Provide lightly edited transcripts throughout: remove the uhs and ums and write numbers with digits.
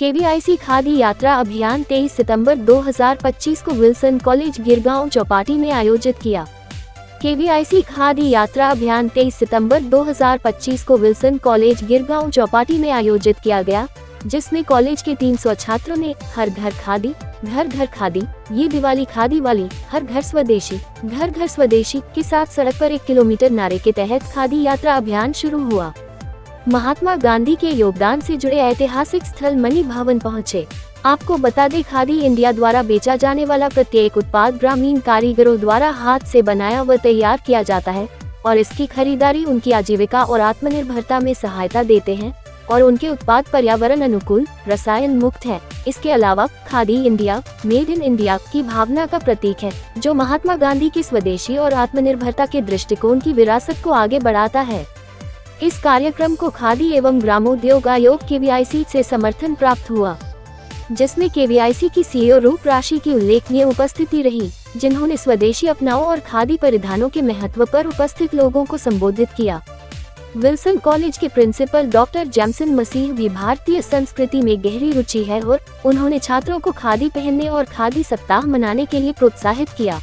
KVIC khadi यात्रा अभियान 23 सितंबर 2025 को विल्सन कॉलेज गिरगांव चौपाटी में आयोजित किया। केवीआईसी खादी यात्रा अभियान 23 सितंबर 2025 को विल्सन कॉलेज गिरगांव चौपाटी में आयोजित किया गया, जिसमें कॉलेज के 300 छात्रों ने हर घर खादी, घर घर खादी, ये दिवाली खादी वाली, हर घर स्वदेशी, घर घर स्वदेशी के साथ सड़क पर 1 किलोमीटर नारे के तहत खादी यात्रा अभियान शुरू हुआ। महात्मा गांधी के योगदान से जुड़े ऐतिहासिक स्थल मणि भवन पहुंचे। आपको बता दें, खादी इंडिया द्वारा बेचा जाने वाला प्रत्येक उत्पाद ग्रामीण कारीगरों द्वारा हाथ से बनाया व तैयार किया जाता है और इसकी खरीदारी उनकी आजीविका और आत्मनिर्भरता में सहायता देते हैं और उनके उत्पाद पर्यावरण अनुकूल, रसायन मुक्त है। इसके अलावा khadi India, made in India की भावना का प्रतीक है, जो महात्मा गांधी की स्वदेशी और आत्मनिर्भरता के दृष्टिकोण की विरासत को आगे बढ़ाता है। इस कार्यक्रम को खादी एवं ग्रामोद्योग आयोग केवीआईसी से समर्थन प्राप्त हुआ, जिसमें केवीआईसी की सीईओ रूप राशि की उल्लेखनीय उपस्थिति रही, जिन्होंने स्वदेशी अपनाओ और खादी परिधानों के महत्व पर उपस्थित लोगों को संबोधित किया। विल्सन कॉलेज के प्रिंसिपल डॉक्टर जैमसन मसीह भी भारतीय संस्कृति में गहरी रुचि है और उन्होंने छात्रों को खादी पहनने और खादी सप्ताह मनाने के लिए प्रोत्साहित किया।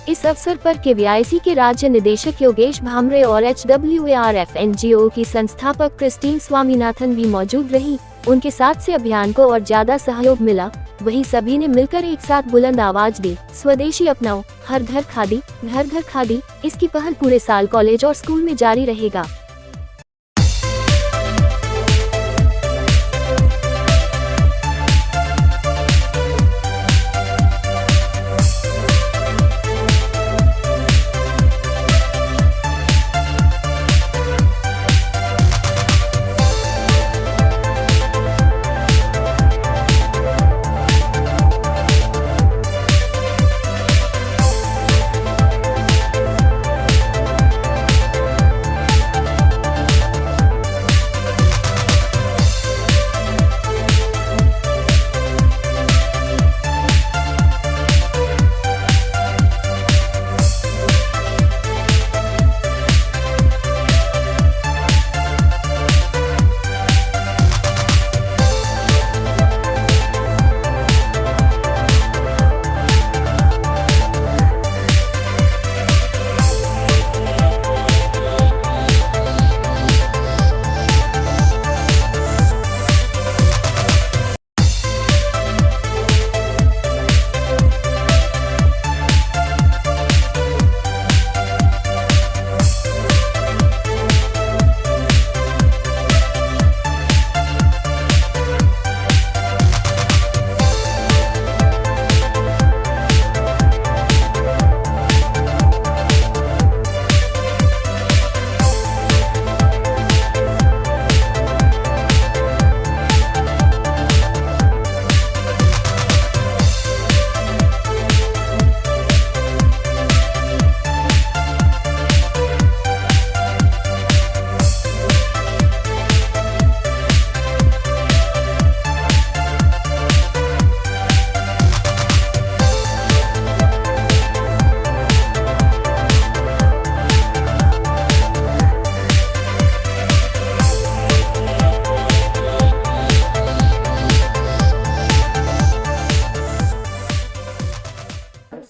इस अवसर पर केवीआईसी के राज्य निदेशक योगेश भामरे और HWARF NGO की संस्थापक क्रिस्टीन स्वामीनाथन भी मौजूद रही। उनके साथ से अभियान को और ज्यादा सहयोग मिला। वहीं सभी ने मिलकर एक साथ बुलंद आवाज दी, स्वदेशी अपनाओ, हर घर खादी, घर घर खादी। इसकी पहल पूरे साल कॉलेज और स्कूल में जारी रहेगा।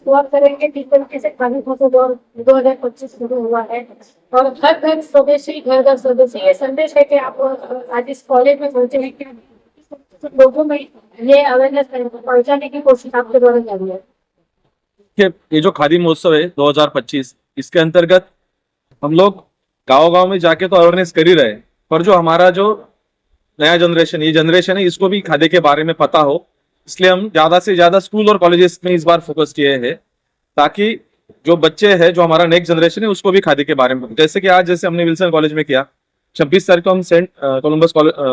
शुरुआत करेंगे किस तरीके से खादी महोत्सव 2025 शुरू हुआ है और हर घर स्वदेशी, घर घर स्वदेशी। ये संदेश है कि आप आज इस कॉलेज में पहुंचे हैं कि लोगों में ये अवेयरनेस पहुंचाने की कोशिश आपके द्वारा जारी है। ये जो खादी महोत्सव है 2025, इसके अंतर्गत हम लोग गाँव में जाके तो अवेयरनेस कर ही रहे, पर जो हमारा जो नया जनरेशन, ये जनरेशन है, इसको भी खादी के बारे में पता हो, इसलिए हम ज्यादा से ज्यादा स्कूल और कॉलेजेस में इस बार फोकस किए हैं, ताकि जो बच्चे हैं, जो हमारा नेक्स्ट जनरेशन है, उसको भी खादी के बारे में, जैसे कि आज जैसे हमने विल्सन कॉलेज में किया, 26 तारीख को हम सेंट कोलंबस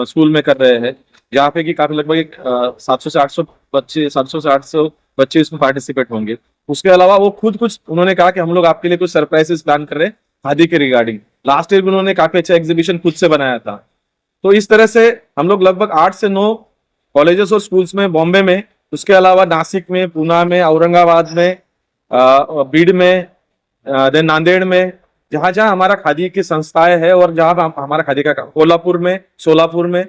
स्कूल में कर रहे हैं, जहाँ पे कि काफी लगभग 700 से 800 बच्चे इसमें पार्टिसिपेट होंगे। उसके अलावा वो खुद कुछ उन्होंने कहा कि हम लोग आपके लिए कुछ सरप्राइजेस प्लान कर रहे हैं खादी के रिगार्डिंग। लास्ट ईयर भी उन्होंने काफी अच्छा एग्जीबिशन खुद से बनाया था। तो इस तरह से हम लोग लगभग 8 से 9 कॉलेजेस और स्कूल्स में, बॉम्बे में, उसके अलावा नासिक में, पूना में, औरंगाबाद में, बीड में, देन नांदेड़ में, जहां जहां हमारा खादी की संस्थाएं है और जहां हमारा खादी का काम, कोल्हापुर में, सोलापुर में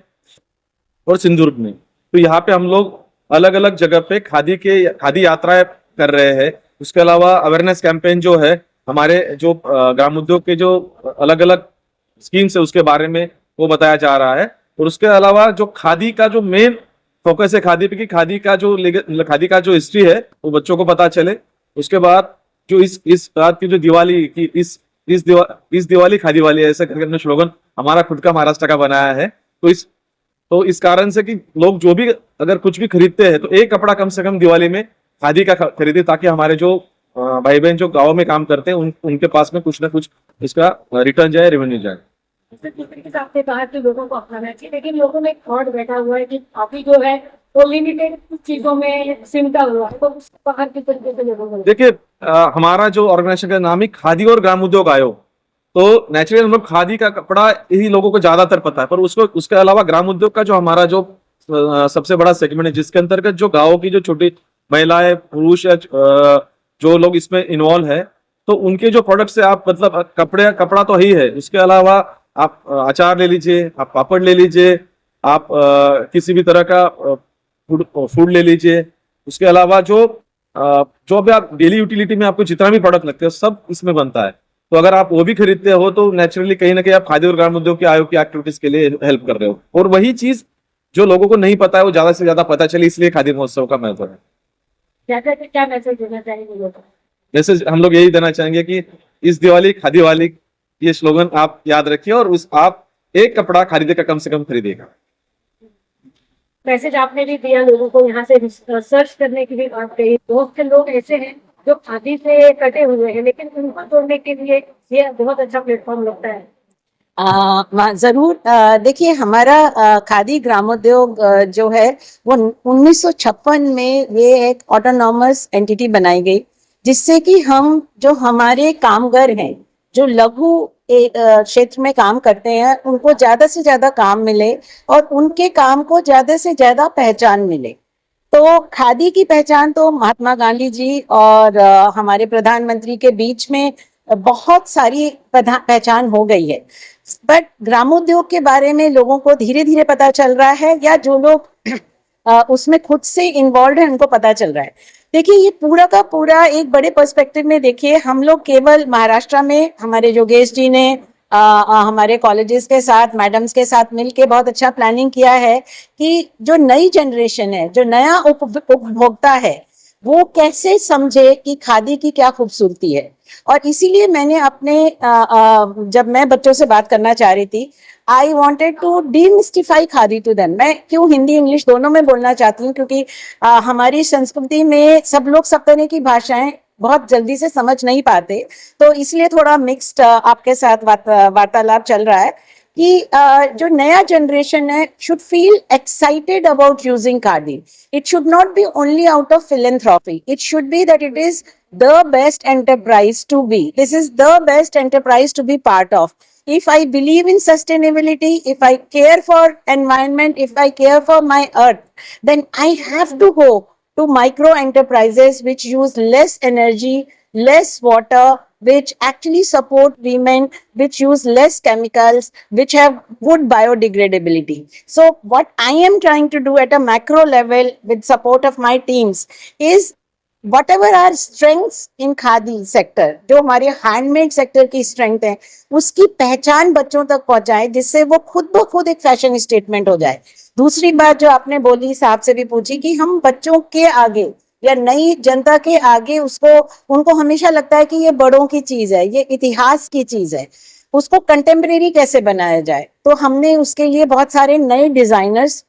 और सिंदूर में, तो यहाँ पे हम लोग अलग अलग जगह पे खादी यात्राएं कर रहे हैं। उसके अलावा अवेयरनेस कैंपेन जो है, हमारे जो ग्राम उद्योग के जो अलग अलग स्कीम्स है उसके बारे में वो बताया जा रहा है। और उसके अलावा जो खादी का जो मेन फोकस है खादी पे, कि खादी का जो हिस्ट्री है वो बच्चों को पता चले। उसके बाद जो इस बात की जो दिवाली की इस दिवाली खादी वाली है, ऐसा करके हमने स्लोगन हमारा खुद का महाराष्ट्र का बनाया है। तो इस कारण से कि लोग जो भी अगर कुछ भी खरीदते हैं तो एक कपड़ा कम से कम दिवाली में खादी का खरीदे, ताकि हमारे जो भाई बहन जो गाँव में काम करते हैं उनके पास में कुछ ना कुछ इसका रिटर्न जाए, रेवेन्यू जाए। आपने कहा कि लोगों को अपनाना चाहिए, लेकिन लोगों में एक थॉट बैठा हुआ है कि अभी जो है वो लिमिटेड चीजों में सिमटा हुआ है, तो उसको बाहर की तरीके से लोगों को देखिए, हमारा जो ऑर्गेनाइजेशन का नाम ही खादी और ग्राम उद्योग आयोग, तो नेचुरली हम लोग खादी का कपड़ा ही लोगों को ज्यादातर पता है, पर उसके अलावा ग्राम उद्योग का जो हमारा जो सबसे बड़ा सेगमेंट है, जिसके अंतर्गत जो गाँव की जो छोटी महिलाएं, पुरुष या जो लोग इसमें इन्वॉल्व है, तो उनके जो प्रोडक्ट्स है, आप मतलब कपड़ा तो ही है, उसके अलावा आप अचार ले लीजिए, आप पापड़ ले लीजिए, आप किसी भी तरह का फूड ले लीजिए। उसके अलावा जो भी आप डेली यूटिलिटी में आपको जितना भी प्रोडक्ट लगते हैं सब इसमें बनता है। तो अगर आप वो भी खरीदते हो तो नेचुरली कहीं ना कहीं आप खादी और ग्राम उद्योग के आयोग की एक्टिविटीज के लिए हेल्प कर रहे हो। और वही चीज जो लोगों को नहीं पता है वो ज्यादा से ज्यादा पता चले, इसलिए खादी महोत्सव का महत्व है। क्या मैसेज देना चाहेंगे लोगों को? मैसेज हम लोग यही देना चाहेंगे कि इस दिवाली खादी वाली ये स्लोगन आप याद रखिए, और आप एक कपड़ा खरीदेगा कम से कम खरीदेगा। मैसेज आपने भी दिया लोगों को यहाँ से सर्च करने की भी बात कही। बहुत से लोग ऐसे हैं जो खादी से कटे हुए हैं, लेकिन उनको जोड़ने के लिए ये बहुत अच्छा प्लेटफॉर्म लगता है। जरूर। देखिए, हमारा खादी ग्रामोद्योग जो है वो 1956 में ये एक ऑटोनॉमस एंटिटी बनाई गई, जिससे कि हम जो हमारे कामगार हैं जो लघु क्षेत्र में काम करते हैं उनको ज्यादा से ज्यादा काम मिले और उनके काम को ज्यादा से ज्यादा पहचान मिले। तो खादी की पहचान तो महात्मा गांधी जी और हमारे प्रधानमंत्री के बीच में बहुत सारी पहचान हो गई है, बट ग्रामोद्योग के बारे में लोगों को धीरे धीरे पता चल रहा है, या जो लोग उसमें खुद से इन्वॉल्व है उनको पता चल रहा है। देखिए, ये पूरा का पूरा एक बड़े पर्सपेक्टिव में देखिए, हम लोग केवल महाराष्ट्र में हमारे योगेश जी ने हमारे कॉलेजेस के साथ, मैडम्स के साथ मिलके बहुत अच्छा प्लानिंग किया है कि जो नई जनरेशन है, जो नया उपभोक्ता है, वो कैसे समझे कि खादी की क्या खूबसूरती है। और इसीलिए मैंने अपने जब मैं बच्चों से बात करना चाह रही थी, I wanted to demystify khadi to them. मैं क्यों हिंदी इंग्लिश दोनों में बोलना चाहती हूँ, क्योंकि हमारी संस्कृति में सब लोग सब तरह की भाषाएं बहुत जल्दी से समझ नहीं पाते, तो इसलिए थोड़ा मिक्स्ड आपके साथ वार्तालाप चल रहा है कि जो नया जनरेशन है should feel excited about using khadi. It should not be only out of philanthropy. It should be that it is the best enterprise to be. This is the best enterprise to be part of. If I believe in sustainability, if I care for environment, if I care for my earth, then I have to go to micro enterprises which use less energy, less water, which actually support women, which use less chemicals, which have good biodegradability. So what I am trying to do at a macro level with support of my teams is whatever our strengths in khadi sector, जो हमारे handmade sector की strength है, उसकी पहचान बच्चों तक पहुंचाए, जिससे वो खुद ब खुद एक फैशन स्टेटमेंट हो जाए। दूसरी बात जो आपने बोली, साहब से भी पूछी, कि हम बच्चों के आगे या नई जनता के आगे उनको हमेशा लगता है कि ये बड़ों की चीज है, ये इतिहास की चीज है, उसको कंटेम्परेरी कैसे बनाया जाए। तो हमने उसके लिए बहुत सारे नए डिजाइनर्स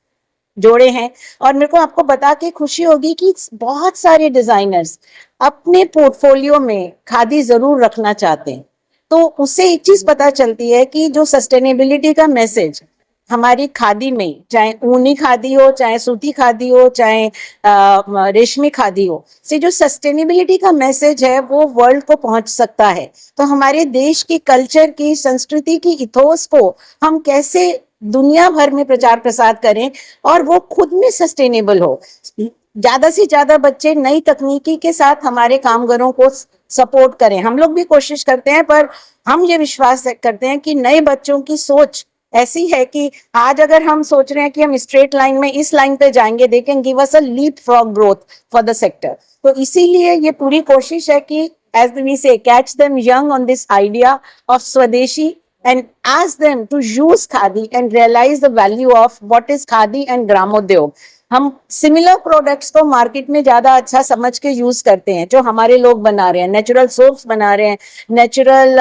जोड़े हैं, और मेरे को आपको बता के खुशी होगी कि बहुत सारे डिजाइनर्स अपने पोर्टफोलियो में खादी जरूर रखना चाहते हैं। तो उससे एक चीज पता चलती है कि जो सस्टेनेबिलिटी का मैसेज हमारी खादी में, चाहे ऊनी खादी हो, चाहे सूती खादी हो, चाहे रेशमी खादी हो, से जो सस्टेनेबिलिटी का मैसेज है वो वर्ल्ड को पहुंच सकता है। तो हमारे देश की कल्चर की, संस्कृति की इथोस को हम कैसे दुनिया भर में प्रचार प्रसार करें और वो खुद में सस्टेनेबल हो। ज्यादा से ज्यादा बच्चे नई तकनीकी के साथ हमारे कामगारों को सपोर्ट करें। हम लोग भी कोशिश करते हैं, पर हम ये विश्वास करते हैं कि नए बच्चों की सोच ऐसी है कि आज अगर हम सोच रहे हैं कि हम स्ट्रेट लाइन में इस लाइन पे जाएंगे, they can give us a leap frog growth for the sector. तो इसीलिए ये पूरी कोशिश है कि as we say, catch them young on this idea of Swadeshi and ask them to use khadi and realize the value of what is khadi and gramodyog. हम similar products को market में ज्यादा अच्छा समझ के यूज करते हैं, जो हमारे लोग बना रहे हैं, नेचुरल सोप्स बना रहे हैं, नेचुरल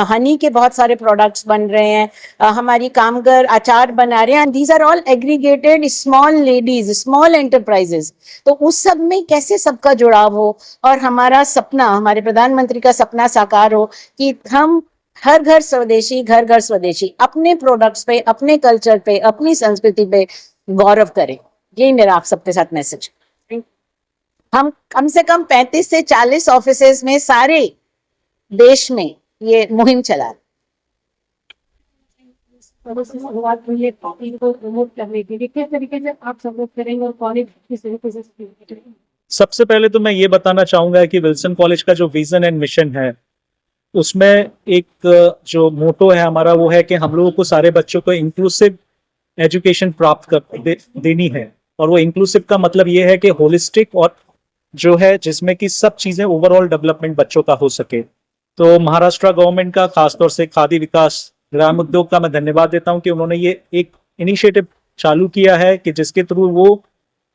हनी के बहुत सारे प्रोडक्ट्स बन रहे हैं, हमारी कामगर अचार बना रहे हैं, and these are all aggregated small ladies, small enterprises. तो उस सब में कैसे सबका जुड़ाव हो और हमारा सपना, हमारे प्रधानमंत्री का सपना साकार हो कि हम हर घर स्वदेशी, घर घर स्वदेशी, अपने प्रोडक्ट्स पे, अपने कल्चर पे, अपनी संस्कृति पे गौरव करें। यही मेरा आप सबके साथ मैसेज। हम कम से कम 35 से 40 ऑफिसेज में सारे देश में ये मुहिम चला। शुरुआत हुई है कॉलेज को प्रमोट करने के लिए, किस तरीके से आप सपोर्ट करेंगे और कॉलेज किस तरीके से support करेंगे? सबसे पहले तो मैं ये बताना चाहूंगा कि विल्सन कॉलेज का जो विजन एंड मिशन है, उसमें एक जो मोटो है हमारा, वो है कि हम लोगों को सारे बच्चों को इंक्लूसिव एजुकेशन प्राप्त कर देनी है। और वो इंक्लूसिव का मतलब ये है कि होलिस्टिक और जो है जिसमें कि सब चीजें ओवरऑल डेवलपमेंट बच्चों का हो सके। तो महाराष्ट्र गवर्नमेंट का, खासतौर से खादी विकास ग्राम उद्योग का मैं धन्यवाद देता हूं कि उन्होंने ये एक इनिशिएटिव चालू किया है कि जिसके थ्रू वो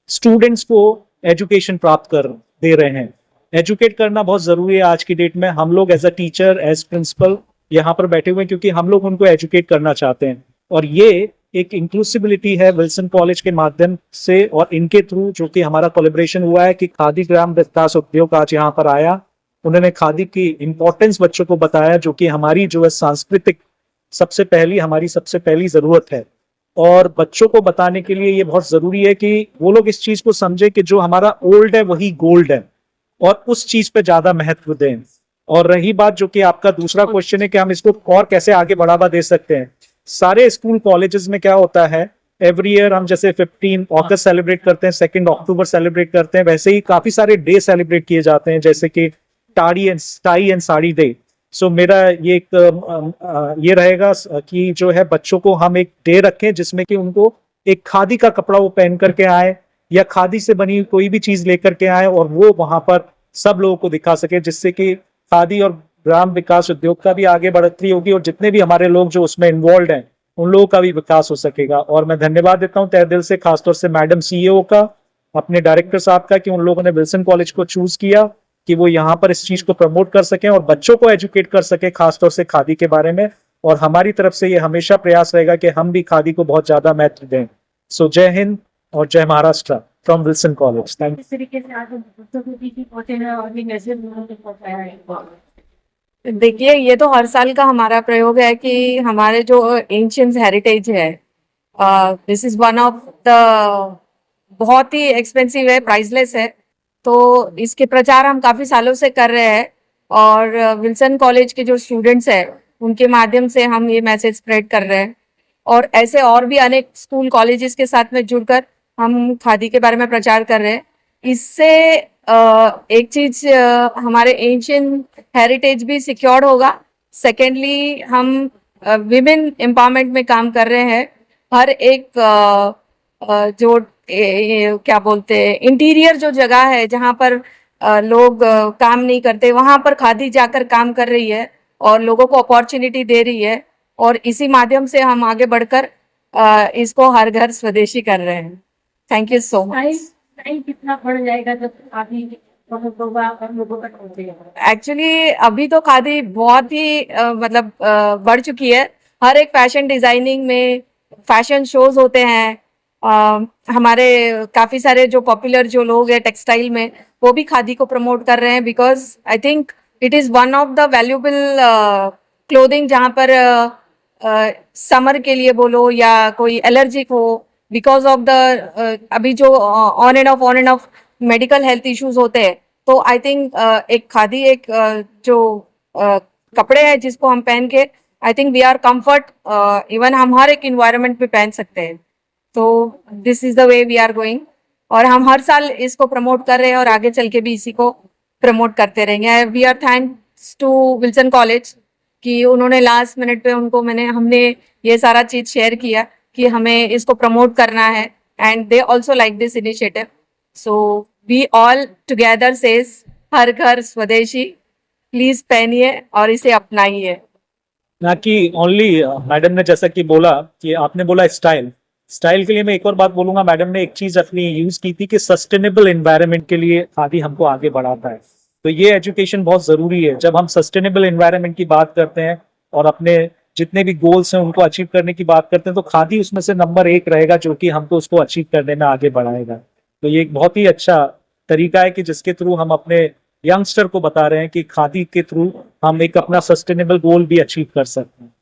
स्टूडेंट्स को एजुकेशन प्राप्त कर दे रहे हैं। एजुकेट करना बहुत जरूरी है आज की डेट में। हम लोग as a teacher, as principal यहाँ पर बैठे हुए हैं क्योंकि हम लोग उनको एजुकेट करना चाहते हैं। और ये एक इंक्लूसिबिलिटी है विल्सन कॉलेज के माध्यम से और इनके थ्रू, जो कि हमारा कोलैबोरेशन हुआ है कि खादी ग्राम विकास उद्योग आज यहाँ पर आया। उन्होंने खादी की इंपॉर्टेंस बच्चों को बताया, जो कि हमारी जो है सांस्कृतिक हमारी सबसे पहली जरूरत है। और बच्चों को बताने के लिए ये बहुत जरूरी है कि वो लोग इस चीज को समझे कि जो हमारा ओल्ड है वही गोल्ड है, और उस चीज पे ज्यादा महत्व दें। और रही बात जो कि आपका दूसरा क्वेश्चन है कि हम इसको और कैसे आगे बढ़ावा दे सकते हैं, सारे स्कूल कॉलेजेस में क्या होता है, एवरी ईयर हम जैसे 15 अगस्त सेलिब्रेट करते हैं, 2 अक्टूबर सेलिब्रेट करते हैं, वैसे ही काफी सारे डे सेलिब्रेट किए जाते हैं, जैसे कि टाई एंड साड़ी डे। सो मेरा ये ये रहेगा कि जो है बच्चों को हम एक डे रखें जिसमें कि उनको एक खादी का कपड़ा वो पहन करके आए या खादी से बनी कोई भी चीज लेकर के आए और वो वहां पर सब लोगों को दिखा सके, जिससे कि खादी और ग्राम विकास उद्योग का भी आगे बढ़ती होगी और जितने भी हमारे लोग जो उसमें इन्वॉल्व हैं उन लोगों का भी विकास हो सकेगा। और मैं धन्यवाद देता हूं तहे दिल से, खासतौर से मैडम सीईओ का, अपने डायरेक्टर साहब का, कि उन लोगों ने विल्सन कॉलेज को चूज किया कि वो यहाँ पर इस चीज को प्रमोट कर सकें और बच्चों को एजुकेट कर सके, खासतौर से खादी के बारे में। और हमारी तरफ से ये हमेशा प्रयास रहेगा कि हम भी खादी को बहुत ज्यादा महत्व दें। सो जय हिंद और जय Maharashtra from Wilson college. Thank you. किस तरीके से आज बच्चों के बीच में पहुंचे हैं और भी मैसेज उन्होंने पहुंचाया है? देखिए, ये तो हर साल का हमारा प्रयोग है कि हमारे जो एंशियंट हेरिटेज है, this is one of the बहुत ही एक्सपेंसिव है, प्राइसलेस है, तो इसके प्रचार हम काफी सालों से कर रहे हैं। और विल्सन कॉलेज के जो स्टूडेंट्स हैं उनके माध्यम से हम ये मैसेज स्प्रेड कर रहे हैं और ऐसे और भी अनेक स्कूल कॉलेजेस के साथ में जुड़कर हम खादी के बारे में प्रचार कर रहे हैं। इससे एक चीज हमारे एंशियंट हेरिटेज भी सिक्योर्ड होगा। सेकेंडली, हम विमेन एम्पावरमेंट में काम कर रहे हैं। हर एक जो क्या बोलते हैं, इंटीरियर जो जगह है जहाँ पर लोग काम नहीं करते, वहां पर खादी जाकर काम कर रही है और लोगों को अपॉर्चुनिटी दे रही है। और इसी माध्यम से हम आगे बढ़कर इसको हर घर स्वदेशी कर रहे हैं। Thank you so much. Time कितना बढ़ जाएगा जब खादी बहुत लोगों तक पहुंचेगा? एक्चुअली अभी तो खादी बहुत ही मतलब बढ़ चुकी है। हर एक फैशन डिजाइनिंग में फैशन शोज होते हैं। हमारे काफी सारे जो पॉपुलर जो लोग हैं टेक्सटाइल में, वो भी खादी को प्रमोट कर रहे हैं, because I think it is one of the valuable clothing जहाँ पर समर के लिए बोलो या कोई एलर्जिक हो, बिकॉज ऑफ द अभी जो on end of medical health issues होते हैं, तो आई थिंक एक खादी एक जो कपड़े हैं जिसको हम पहन के I think we are comfort, even हम हर एक इन्वायरमेंट में पहन सकते हैं। तो this is the way we are going और हम हर साल इसको प्रमोट कर रहे हैं और आगे चल के भी इसी को प्रमोट करते रहेंगे। We are thanks to Wilson college कि उन्होंने लास्ट मिनट पे हमने ये सारा चीज शेयर किया कि हमें इसको प्रमोट करना है, and they also like this initiative. So we all together says हर घर स्वदेशी, प्लीज पहनिए और इसे अपनाइए. ना कि ओनली मैडम ने जैसा कि बोला कि आपने बोला स्टाइल के लिए मैं एक और बात बोलूंगा. मैडम ने एक चीज अपनी यूज की थी कि सस्टेनेबल एनवायरनमेंट के लिए खादी हमको आगे बढ़ाता है. तो ये एजुकेशन बहुत जरूरी है. जब हम सस्टेनेबल एनवायरनमेंट की बात करते हैं और अपने जितने भी गोल्स हैं उनको अचीव करने की बात करते हैं, तो खादी उसमें से नंबर 1 रहेगा जो कि हमको उसको अचीव करने में आगे बढ़ाएगा. तो ये एक बहुत ही अच्छा तरीका है कि जिसके थ्रू हम अपने यंगस्टर को बता रहे हैं कि खादी के थ्रू हम एक अपना सस्टेनेबल गोल भी अचीव कर सकते हैं.